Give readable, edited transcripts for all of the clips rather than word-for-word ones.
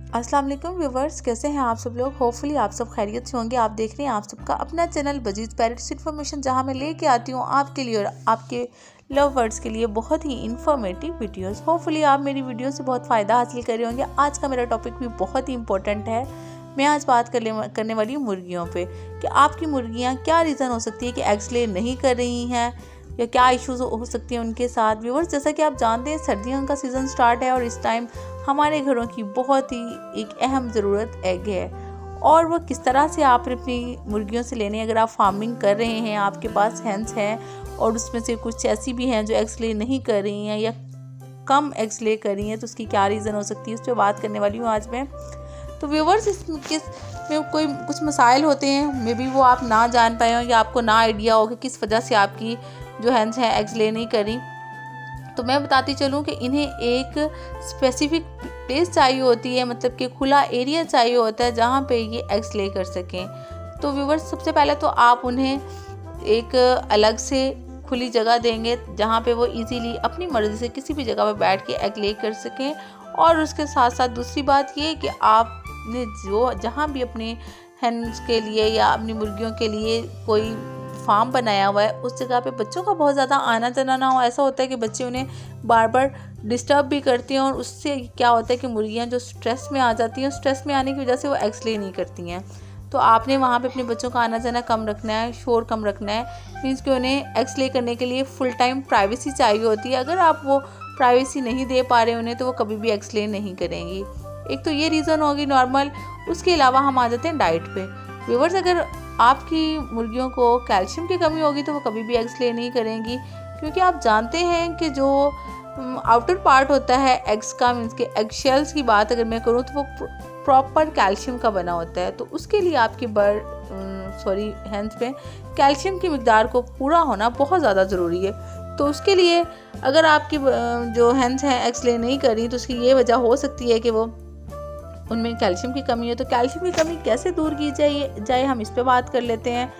अस्सलाम वालेकुम व्यूवर्स, कैसे हैं आप सब लोग। होपफुली आप सब खैरियत से होंगे। आप देख रहे हैं आप सबका अपना चैनल बजीज पैरेट्स इन्फॉर्मेशन, जहां मैं लेके आती हूं आपके लिए और आपके लव बर्ड्स के लिए बहुत ही इन्फॉर्मेटिव वीडियोस। होपफुली आप मेरी वीडियो से बहुत फ़ायदा हासिल कर रहे होंगे। आज का मेरा टॉपिक भी बहुत ही इंपॉर्टेंट है। मैं आज बात करने वाली हूँ मुर्गियों पे कि आपकी मुर्गियाँ क्या रीज़न हो सकती है कि एग्स ले नहीं कर रही हैं या क्या इश्यूज हो सकती हैं उनके साथ। व्यूअर्स, जैसा कि आप जानते हैं सर्दियों का सीज़न स्टार्ट है और इस टाइम हमारे घरों की बहुत ही एक अहम ज़रूरत एग है। और वो किस तरह से आप अपनी मुर्गियों से लेने, अगर आप फार्मिंग कर रहे हैं, आपके पास हेंस हैं और उसमें से कुछ ऐसी भी हैं जो एग्स ले नहीं कर रही हैं या कम एग्स ले कर रही हैं, तो उसकी क्या रीज़न हो सकती है, उस पर बात करने वाली हूँ आज मैं। तो व्यूअर्स, इसमें कोई कुछ मसाइल होते हैं, मे बी वो आप ना जान पाए हों या आपको ना आइडिया हो कि किस वजह से आपकी जो हेंस हैं एग्स ले नहीं करी। तो मैं बताती चलूँ कि इन्हें एक स्पेसिफिक प्लेस चाहिए होती है, मतलब कि खुला एरिया चाहिए होता है जहाँ पे ये एग्स ले कर सकें। तो व्यूअर्स, सबसे पहले तो आप उन्हें एक अलग से खुली जगह देंगे जहाँ पे वो इजीली अपनी मर्ज़ी से किसी भी जगह पर बैठ के एग ले कर सकें। और उसके साथ साथ दूसरी बात ये कि आपने जो जहाँ भी अपने हेन्स के लिए या अपनी मुर्गियों के लिए कोई फार्म बनाया हुआ है, उस जगह पे बच्चों का बहुत ज़्यादा आना जाना ना हो। ऐसा होता है कि बच्चे उन्हें बार बार डिस्टर्ब भी करती हैं और उससे क्या होता है कि मुर्गियाँ जो स्ट्रेस में आ जाती हैं, स्ट्रेस में आने की वजह से वो एग्स ले नहीं करती हैं। तो आपने वहाँ पे अपने बच्चों का आना जाना कम रखना है, शोर कम रखना है। मीन्स कि उन्हें एग्स ले करने के लिए फुल टाइम प्राइवेसी चाहिए होती है। अगर आप वो प्राइवेसी नहीं दे पा रहे उन्हें, तो वो कभी भी एग्स ले नहीं करेंगी। एक तो ये रीज़न होगी नॉर्मल। उसके अलावा हम आ जाते हैं डाइट पे। व्यूअर्स, अगर आपकी मुर्गियों को कैल्शियम की कमी होगी तो वो कभी भी एग्स ले नहीं करेंगी, क्योंकि आप जानते हैं कि जो आउटर पार्ट होता है एग्स का, मीन्स के एग शेल्स की बात अगर मैं करूँ, तो वो प्रॉपर कैल्शियम का बना होता है। तो उसके लिए आपकी हेंस में कैल्शियम की मिकदार को पूरा होना बहुत ज़्यादा ज़रूरी है। तो उसके लिए अगर आपकी जो हेंस हैं एग्स ले नहीं करी, तो उसकी ये वजह हो सकती है कि वो उनमें कैल्शियम की कमी है। तो कैल्शियम की कमी कैसे दूर की जाए हम इस पे बात कर लेते हैं।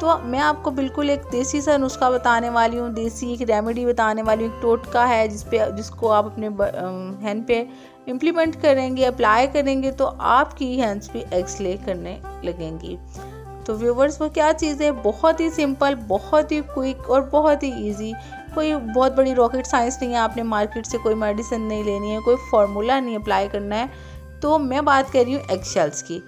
तो मैं आपको बिल्कुल एक देसी सा नुस्खा बताने वाली हूँ, देसी एक रेमेडी बताने वाली हूँ, एक टोटका है जिसको आप अपने हैन पे इम्प्लीमेंट करेंगे, अप्लाई करेंगे, तो आपकी हैंड्स भी एग्स ले करने लगेंगी। तो व्यूवर्स, वो क्या चीज़ है, बहुत ही सिंपल, बहुत ही क्विक और बहुत ही ईजी। कोई बहुत बड़ी रॉकेट साइंस नहीं है, आपने मार्केट से कोई मेडिसिन नहीं लेनी है, कोई फार्मूला नहीं अप्लाई करना है। तो मैं बात कर रही हूँ एग शेल्स की।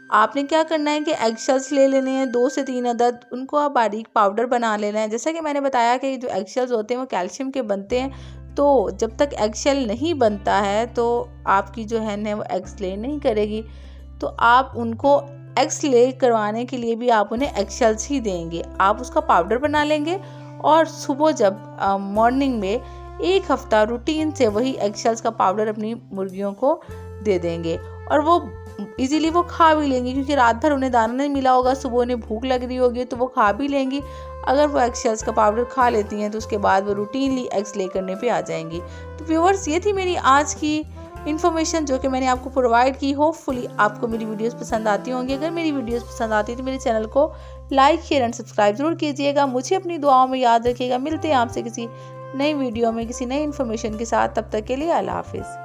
आपने क्या करना है कि एग शेल्स ले लेने हैं 2 से 3 अदद, उनको आप बारीक पाउडर बना लेना है। जैसा कि मैंने बताया कि जो एग शेल्स होते हैं वो कैल्शियम के बनते हैं, तो जब तक एग शेल नहीं बनता है तो आपकी जो हैन है वो एग्स ले नहीं करेगी। तो आप उनको एग्स ले करवाने के लिए भी आप उन्हें एग शेल्स ही देंगे। आप उसका पाउडर बना लेंगे और सुबह जब मॉर्निंग में 1 हफ्ता रूटीन से वही एग शेल्स का पाउडर अपनी मुर्गियों को दे देंगे और वो इजीली वो खा भी लेंगी, क्योंकि रात भर उन्हें दाना नहीं मिला होगा, सुबह उन्हें भूख लग रही होगी तो वो खा भी लेंगी। अगर वो एग शेल्स का पाउडर खा लेती हैं तो उसके बाद वो रूटीनली एग्स ले करने पे आ जाएंगी। तो व्यूअर्स, ये थी मेरी आज की इन्फॉर्मेशन जो कि मैंने आपको प्रोवाइड की। होपफुली आपको मेरी वीडियोस पसंद आती होंगी। अगर मेरी वीडियोस पसंद आती है तो मेरे चैनल को लाइक, शेयर एंड सब्सक्राइब जरूर कीजिएगा। मुझे अपनी दुआओं में याद रखिएगा। मिलते हैं आपसे किसी नई वीडियो में किसी नई इन्फॉर्मेशन के साथ। तब तक के लिए अल्लाह हाफिज़।